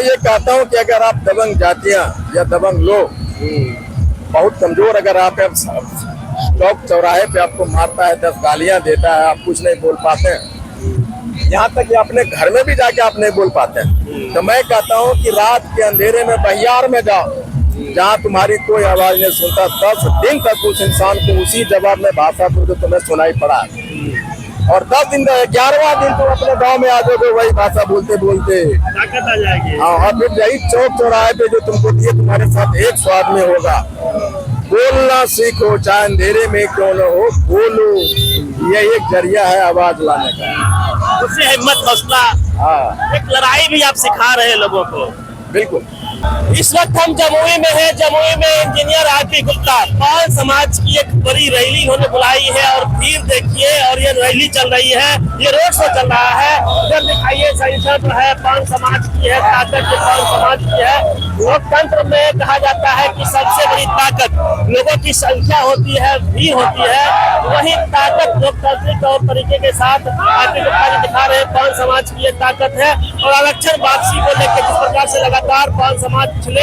ये कहता हूँ कि अगर आप दबंग जातियां या दबंग लोग बहुत कमजोर, अगर आप चौक चौराहे पे आपको मारता है, 10 गालियां देता है, आप कुछ नहीं बोल पाते हैं, यहाँ तक कि अपने घर में भी जाके आप नहीं बोल पाते हैं, तो मैं कहता हूँ कि रात के अंधेरे में बहियार में जाओ, जहाँ तुम्हारी कोई आवाज नहीं सुनता, 10 दिन तक उस इंसान को उसी जवाब में भाषा तो तुम्हें सुनाई पड़ा, और 10 दिन 11वां दिन तुम अपने गांव में आ जाओगे वही भाषा बोलते बोलते, ताकत आ जाएगी। हाँ, और फिर यही चौक चौराहे पे जो तुमको दिए तुम्हारे साथ एक स्वाद में होगा। बोलना सीखो, चाहे अंधेरे में क्यों न हो, बोलो, ये एक जरिया है आवाज लाने का। उससे हिम्मत, हौसला, हाँ, एक लड़ाई भी आप सिखा रहे हैं लोगों को। बिल्कुल। इस वक्त हम जमुई में हैं। जमुई में इंजीनियर आरपी गुप्ता पाल समाज की एक बड़ी रैली इन्होंने बुलाई है, और भीड़ देखिए, और ये रैली चल रही है, ये रोड शो चल रहा है। इधर दिखाइए, संसद है, पाल समाज की है, ताकत जो पाल समाज की है। लोकतंत्र में कहा जाता है कि सबसे बड़ी ताकत लोगों की संख्या होती है, भीड़ होती है, वही ताकत लोकतांत्रिक तौर तरीके के साथ आरपी गुप्ता जी दिखा रहे हैं। पाल समाज की ये ताकत है, और आरक्षण वापसी को लेकर जिस प्रकार से लगातार पाल समाज पिछले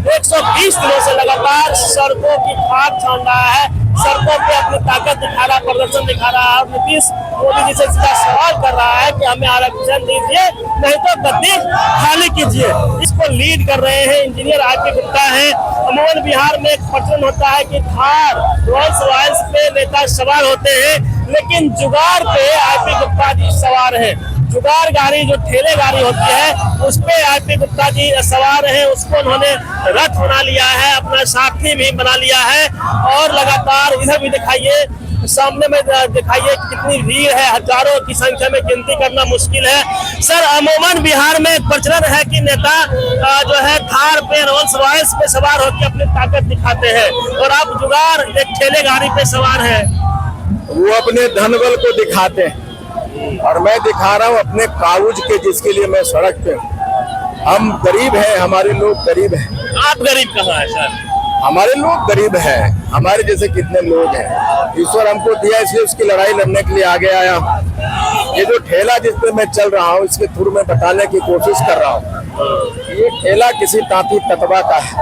120 दिनों से लगातार सड़कों की खाक छान रहा है, सड़कों पे अपनी ताकत दिखा रहा, प्रदर्शन दिखा रहा है, और नीतीश मोदी जी से सीधा सवाल कर रहा है कि हमें आरक्षण दीजिए, नहीं तो गद्दी खाली कीजिए। इसको लीड कर रहे हैं इंजीनियर आरपी गुप्ता हैं। अमूमन बिहार में एक प्रचलन होता है कि थार, रोल्स रॉयल्स पे नेता सवार होते हैं, लेकिन जुगाड़ पे आरपी गुप्ता जी सवार है। जुगाड़ गाड़ी जो ठेले गाड़ी होती है, उस पे आरपी गुप्ता जी सवार हैं, उसको उन्होंने रथ बना लिया है, अपना साथी भी बना लिया है, और लगातार इधर भी दिखाइए, सामने में दिखाइए कितनी भीड़ है, हजारों की संख्या में गिनती करना मुश्किल है। सर, अमूमन बिहार में एक प्रचलन है कि नेता जो है थार पे, रोल्स रॉयल्स पे सवार होकर अपनी ताकत दिखाते हैं, और आप जुगाड़ एक ठेले गाड़ी पे सवार है। वो अपने धनबल को दिखाते हैं, और मैं दिखा रहा हूँ अपने काबूज के, जिसके लिए मैं सड़क पे हूँ। हम गरीब हैं, हमारे लोग गरीब हैं। आप गरीब कहाँ है सर? हमारे लोग गरीब हैं, हमारे जैसे कितने लोग हैं। ईश्वर हमको दिया, इसलिए उसकी लड़ाई लड़ने के लिए आगे आया हूँ। ये जो ठेला जिस पे मैं चल रहा हूँ, इसके थ्रू मैं बताने की कोशिश कर रहा हूँ, ये ठेला किसी तांती ततवा का है,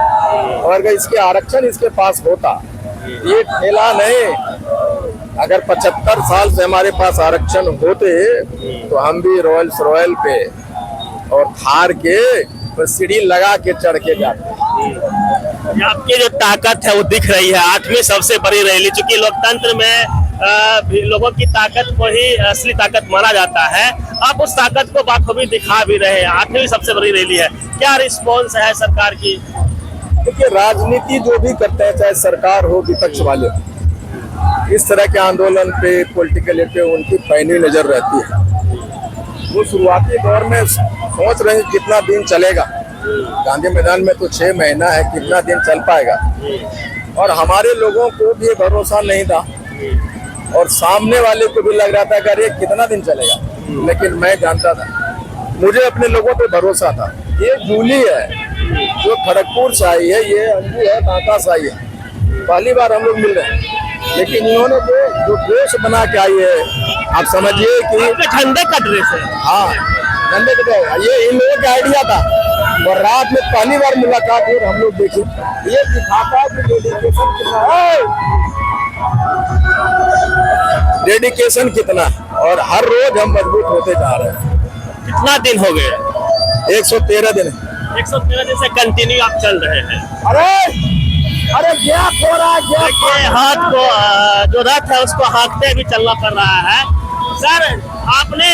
और अगर इसके आरक्षण इसके पास होता, ये ठेला नहीं, अगर 75 साल से हमारे पास आरक्षण होते तो हम भी रॉयल्स रॉयल पे और थार के पर सीढ़ी लगा के चढ़ के जाते। आपकी जो ताकत है वो दिख रही है। 8वीं सबसे बड़ी रैली, चूंकि लोकतंत्र में लोगों की ताकत को ही असली ताकत माना जाता है, आप उस ताकत को बाखूबी दिखा भी रहे हैं। 8वीं सबसे बड़ी रैली है, क्या रिस्पॉन्स है सरकार की? देखिए, राजनीति जो भी करते हैं, चाहे सरकार हो विपक्ष वाले, इस तरह के आंदोलन पे, पॉलिटिकल पे उनकी पैनी नजर रहती है। वो शुरुआती दौर में सोच रहे हैं कितना दिन चलेगा, गांधी मैदान में तो 6 महीना है, कितना दिन चल पाएगा, और हमारे लोगों को भी भरोसा नहीं था, और सामने वाले को भी लग रहा था कि अरे कितना दिन चलेगा, लेकिन मैं जानता था, मुझे अपने लोगों पे भरोसा था। ये जूली है जो खड़गपुर से आई है, ये अंजू है बांका से आई है, पहली बार हम लोग मिल रहे हैं, लेकिन इन्होंने जो ड्रेस बना के आई है, आप समझिए कि झंडे का ड्रेस है। हाँ, झंडे का ड्रेस, ये इन लोगों का आइडिया था, और रात में पहली बार मुलाकात हुई, हम लोग देखे, ये दिखाता है कि डेडिकेशन कितना है, डेडिकेशन कितना, और हर रोज हम मजबूत होते जा रहे हैं। कितना दिन हो गए? 113 दिन। 113 दिन से कंटिन्यू आप चल रहे हैं। अरे गैप हो रहा है, देखिए, हाथ को जो रथ है उसको हाँकते भी चलना पड़ रहा है। सर, आपने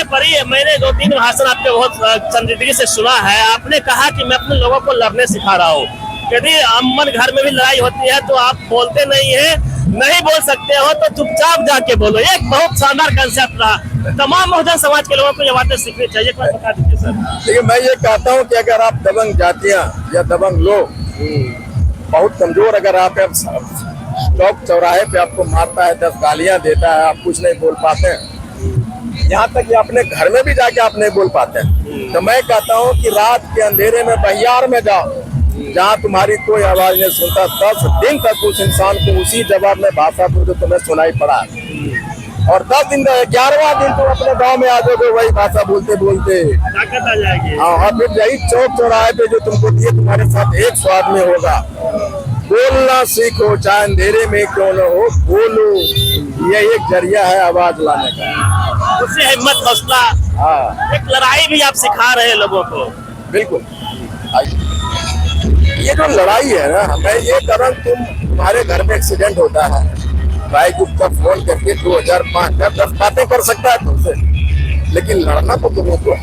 मैंने 2-3 भाषण आपके बहुत संजीदगी से सुना है। आपने कहा कि मैं अपने लोगों को लड़ने सिखा रहा हूँ। यदि अमन घर में भी लड़ाई होती है तो आप बोलते नहीं है, नहीं बोल सकते हो तो चुपचाप जाके बोलो। ये एक बहुत शानदार कंसेप्ट रहा। तमाम बहुजन समाज के लोगों को ये बातें सीखनी चाहिए। बता दीजिए सर। देखिए, मैं ये कहता हूँ कि अगर आप दबंग जातियां या दबंग लोग बहुत कमजोर, अगर आप चौक चौराहे पे आपको मारता है, 10 गालियां देता है, आप कुछ नहीं बोल पाते हैं, यहाँ तक कि अपने घर में भी जाके आप नहीं बोल पाते हैं, तो मैं कहता हूँ कि रात के अंधेरे में बहियार में जाओ, जहाँ तुम्हारी कोई आवाज नहीं सुनता, 10 दिन तक उस इंसान को उसी जवाब में भाषा तो तुम्हें सुनाई पड़ा, और 10 दिन 11वां दिन तुम अपने गांव में आ जाओगे वही भाषा बोलते बोलते। ताकत आ जाएगी। हाँ, और फिर यही चौक चौराहे पे जो तुमको दिए तुम्हारे साथ एक स्वाद में होगा। बोलना सीखो, चाहे अंधेरे में क्यों न हो, बोलो। ये एक जरिया है आवाज लाने का। उससे हिम्मत, हौसला, हाँ, एक लड़ाई भी आप सिखा रहे हैं लोगों को। बिल्कुल। ये जो लड़ाई है ना, मैं ये कर रहा हूँ, तुम्हारे घर में एक्सीडेंट होता है, भाई गुप्ता फोन करके 2000 5000 10 बातें कर सकता है तुमसे, लेकिन लड़ना तो तुम्हें को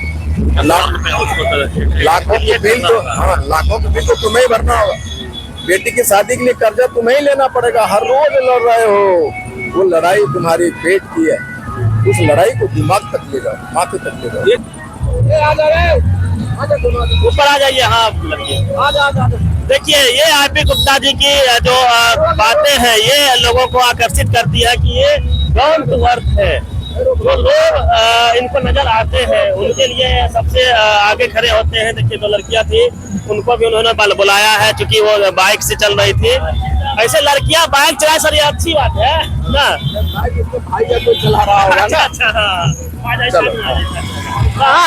लाखों की बिल तो, हाँ, लाखों की बिल तो तुम्हें ही भरना होगा। बेटी की शादी के लिए कर्जा तुम्हें ही लेना पड़ेगा, हर रोज लड़ रहे हो। वो लड़ाई तुम्हारी पेट की है, उस लड़ाई को दिमाग तक ले जाओ, माथे तक ले जाओ। ऊपर आ जाइए। हाँ, देखिए, ये आरपी गुप्ता जी की जो बातें हैं, ये लोगों को आकर्षित करती है कि ये डाउन टू अर्थ है। जो लोग इनको नजर आते हैं उनके लिए सबसे आगे खड़े होते हैं। देखिए, जो लड़कियां थी उनको भी उन्होंने बुलाया है, क्योंकि वो बाइक से चल रही थी। ऐसे लड़कियां बाइक चला, सर, ये अच्छी बात है ना। भाई चला रहा होगा ना।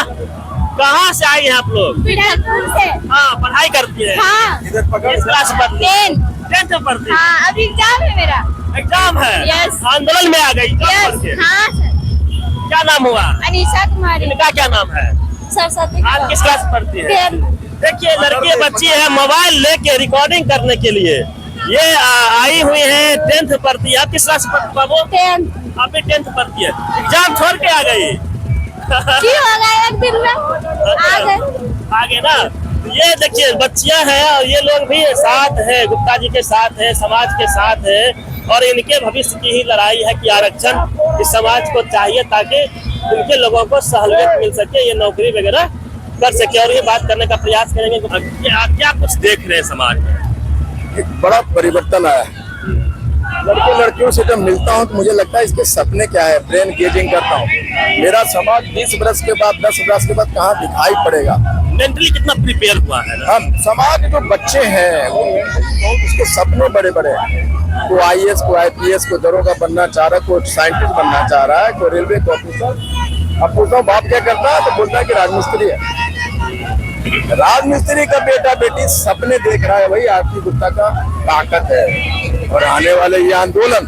कहाँ से आई हैं आप लोग? से। हाँ, पढ़ाई करती है। हाँ। इधर पकड़। किस क्लास में पढ़ती है? 10th में पढ़ती है। हाँ, अभी एग्जाम है मेरा। एग्जाम है? Yes। आंदोलन में आ गई एग्जाम पढ़ के? हाँ सर। क्या नाम हुआ? अनीशा कुमारी। इनका क्या नाम है? सरस्वती। आप किस क्लास में पढ़ती है? 10th। देखिए, लड़की बच्ची है, मोबाइल लेके रिकॉर्डिंग करने के लिए ये आई हुई है। 10th पढ़ती है। आप किस क्लास में पढ़ती है? 10th। आप भी 10th पढ़ती है। एग्जाम छोड़ के आ गई? क्यों आ गए? एक दिन में आ गए। आगे ना, ये देखिए बच्चियां हैं और ये लोग भी साथ है, गुप्ता जी के साथ है, समाज के साथ है, और इनके भविष्य की ही लड़ाई है कि आरक्षण इस समाज को चाहिए ताकि इनके लोगों को सहूलियत मिल सके, ये नौकरी वगैरह कर सके, और ये बात करने का प्रयास करेंगे। क्या कुछ देख रहे हैं समाज में? एक बड़ा परिवर्तन आया है। लड़के लड़कियों से जब मिलता हूँ तो मुझे लगता है इसके सपने क्या है, ब्रेन गेजिंग करता हूँ। मेरा समाज 20 वर्ष के बाद 10 वर्ष के बाद कहाँ दिखाई पड़ेगा। मेंटली कितना प्रिपेयर हुआ है ना? हम समाज जो बच्चे हैं वो उसके सपने बड़े बड़े हैं। कोई IAS, कोई IPS, कोई दरोगा बनना चाह रहा है, कोई साइंटिस्ट बनना चाह रहा है, कोई रेलवे का ऑफिसर। अब पूछता हूँ बाप क्या करता है, तो बोलता है कि राजमिस्त्री है। राजमिस्त्री का बेटा बेटी सपने देख रहा है, वही आरपी गुप्ता का ताकत है। और आने वाले ये आंदोलन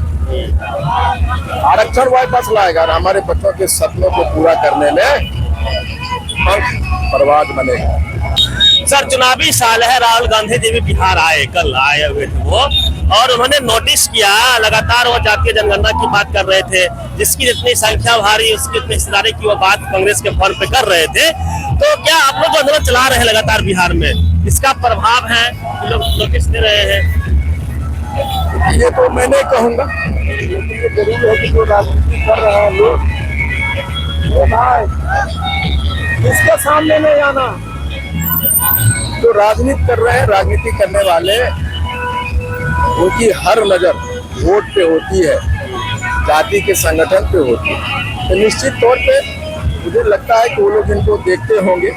आरक्षण वापस लाएगा और हमारे बच्चों के सपनों को पूरा करने में प्रवाद बनेगा। सर, चुनावी साल है, राहुल गांधी जी भी बिहार आए, कल आए हुए थे वो, और उन्होंने नोटिस किया, लगातार वो जातीय जनगणना की बात कर रहे थे, जिसकी जितनी संख्या भारी उसकी उतनी हिस्सेदारी की वो बात कांग्रेस के फोन पे कर रहे थे। तो क्या आप लोग जो आंदोलन चला रहे हैं लगातार बिहार में, इसका प्रभाव है? लोग नोटिस दे रहे हैं? ये तो मैं नहीं कहूँगा, ये जरूर है कि जो राजनीति कर रहे हैं लोग, इसके सामने नहीं आना। जो राजनीति कर रहे हैं, राजनीति करने वाले, उनकी हर नजर वोट पे होती है, जाति के संगठन पे होती है। तो निश्चित तौर पे मुझे लगता है कि वो लोग इनको देखते होंगे,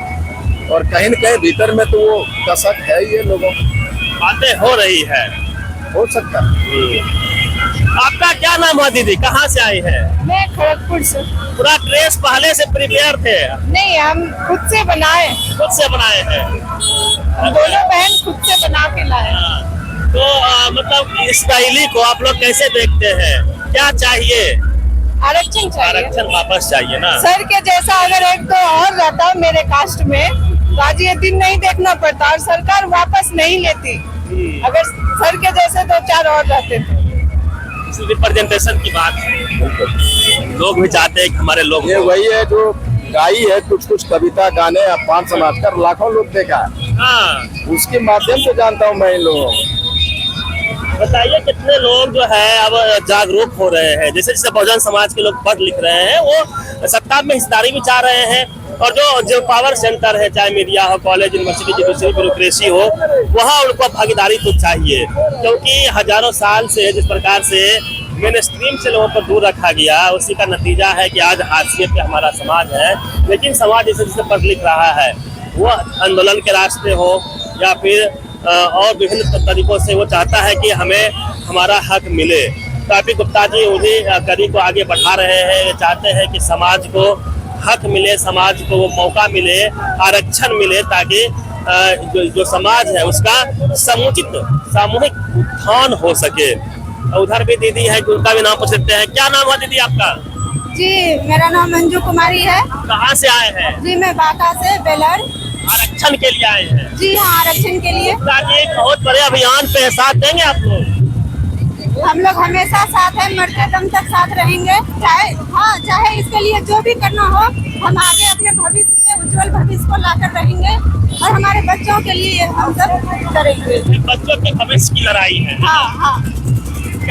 और कहीं न कहीं भीतर में तो वो कसक है, ये लोगों बातें हो रही है। हो सकता है। आपका क्या नाम है दीदी? कहाँ से आई है? मैं खड़गपुर से। पूरा ड्रेस पहले से प्रिपेयर थे? नहीं, हम खुद से बनाए। खुद से बनाए हैं? दोनों बहन खुद से बना के लाए। तो मतलब इस रैली को आप लोग कैसे देखते हैं? क्या चाहिए? आरक्षण चाहिए। आरक्षण वापस चाहिए ना? सर के जैसा अगर एक तो और रहता मेरे कास्ट में, तो आज ये दिन नहीं देखना पड़ता और सरकार वापस नहीं लेती। अगर सर के जैसे 2-4 और रहते थे। रिप्रेजेंटेशन की बात है, लोग भी चाहते हैं कि हमारे लोग। ये वही है जो गाई है कुछ कुछ कविता गाने अपान समाज कर लाखों लोग देखा है। हाँ, उसके माध्यम से जानता हूँ मैं इन लोगों को। बताइए कितने लोग जो है अब जागरूक हो रहे हैं, जैसे जैसे बहुजन समाज के लोग पढ़ लिख रहे हैं, वो सत्ता में हिस्सेदारी भी चाह रहे हैं, और जो पावर सेंटर है, चाहे मीडिया हो, कॉलेज, यूनिवर्सिटी, जुडिशरी, ब्यूरोक्रेसी हो, वहाँ उनको भागीदारी तो चाहिए। क्योंकि हजारों साल से जिस प्रकार से मेन स्ट्रीम से लोगों को दूर रखा गया, उसी का नतीजा है कि आज हाशिए पे हमारा समाज है। लेकिन समाज जैसे जैसे पढ़ लिख रहा है, वो आंदोलन के रास्ते हो या फिर और विभिन्न तरीकों से वो चाहता है कि हमें हमारा हक मिले। काफी गुप्ता जी उन्हीं कड़ी को आगे बढ़ा रहे हैं। ये चाहते हैं कि समाज को हक मिले, समाज को वो मौका मिले, आरक्षण मिले, ताकि जो समाज है उसका समुचित सामूहिक उत्थान हो सके। उधर भी दीदी है, उनका भी नाम पूछ सकते हैं। क्या नाम है दीदी आपका? जी मेरा नाम मंजू कुमारी है। कहाँ से आए हैं? जी मैं बांका से बेलर। आरक्षण के लिए आए हैं? जी हाँ, आरक्षण के लिए। एक बहुत बड़े अभियान पे साथ देंगे आप लोग? हम लोग हमेशा साथ हैं, मरते दम तक साथ रहेंगे। चाहे इसके लिए जो भी करना हो, हम आगे अपने भविष्य के उज्जवल भविष्य को लाकर रहेंगे और हमारे बच्चों के लिए हम सब करेंगे। बच्चों के भविष्य की लड़ाई है। हाँ,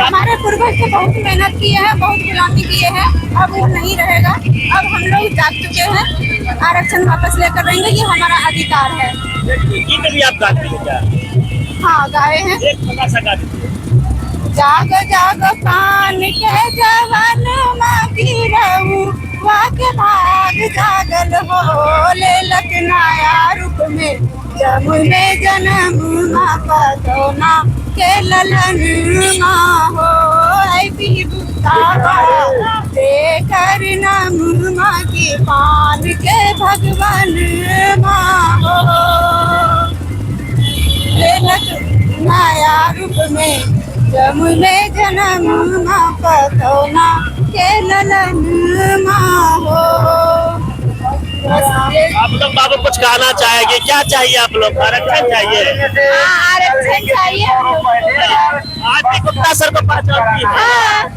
हमारे पूर्वज तो बहुत मेहनत किए हैं, बहुत गुलामी किए हैं, अब वो नहीं रहेगा। अब हम लोग जाग चुके हैं, आरक्षण वापस लेकर रहेंगे, ये हमारा अधिकार है। गीत भी आप गाते हैं क्या? हाँ गाए हैं। एक छोटा सा गा दीजिए। जाग जाग कान के जवान मागी रहूं, वाके भाग जागल हो, ले लखनाया रूप में जमुई में जन्म माँ पदोना के ललन माँ हो। ऐ देकर नम माँ की पान के भगवान माँ हो। ले लखनाया रूप में जमुई में जन्म माँ पदोना के ललन माँ हो। आप लोग बाबू कुछ कहना चाहेंगे? क्या चाहिए आप लोग? आरक्षण चाहिए? आरक्षण चाहिए। आज भी गुप्ता सर को पहचानती है?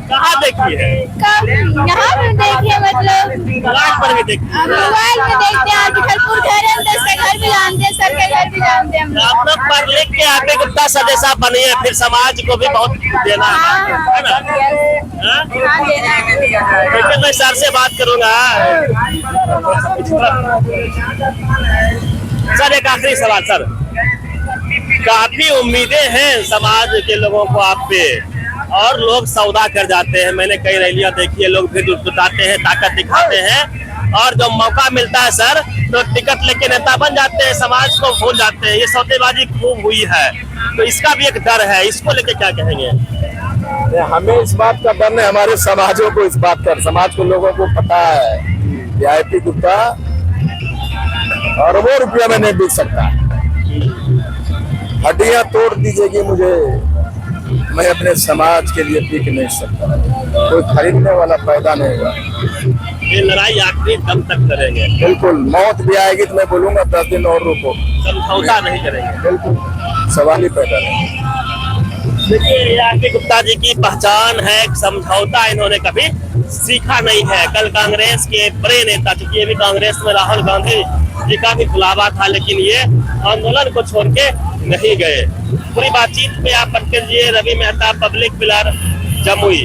कहाँ देखी है? कब यहाँ पे देखिए, मतलब मोबाइल पर भी देखी है? मोबाइल में देखते हैं। बिखरपुर घर है, उसके घर भी जानते हैं, सर के घर भी जानते हैं हम लोग। आप लोग पढ़ लिख के आप भी गुप्ता सर जैसा बने हैं, फिर समाज को भी बहुत देना है ना? हाँ? देखिए मैं सर से बात करूंगा। सर एक आखिरी सवाल सर, काफी उम्मीदें हैं समाज के लोगों को आप पे, और लोग सौदा कर जाते हैं। मैंने कई रैलियां देखी है, लोग भी जुटाते हैं, ताकत दिखाते हैं, और जब मौका मिलता है सर तो टिकट लेके नेता बन जाते हैं, समाज को भूल जाते हैं। ये सौदेबाजी खूब हुई है, तो इसका भी एक डर है, इसको लेके क्या कहेंगे? हमें इस बात का डर नहीं, हमारे समाजों को इस बात का, समाज को लोगों को पता है कि IP गुप्ता अरबों रुपया में नहीं बिक सकता। हड्डियां तोड़ दीजिएगी मुझे, मैं अपने समाज के लिए बिक नहीं सकता। कोई खरीदने वाला पैदा नहीं होगा। ये लड़ाई आखिरी दम तक करेंगे। बिल्कुल, मौत भी आएगी तो मैं बोलूंगा 10 दिन और रुको, समझौता नहीं करेंगे। बिल्कुल सवाल ही पैदा नहीं। देखिए ये गुप्ता जी की पहचान है, समझौता इन्होंने कभी सीखा नहीं है। कल कांग्रेस के बड़े नेता, चूंकि ये भी कांग्रेस में राहुल गांधी जी का भी बुलावा था, लेकिन ये आंदोलन को छोड़ के नहीं गए। पूरी बातचीत में आप पंकज जी, रवि मेहता, पब्लिक पिलर, जमुई।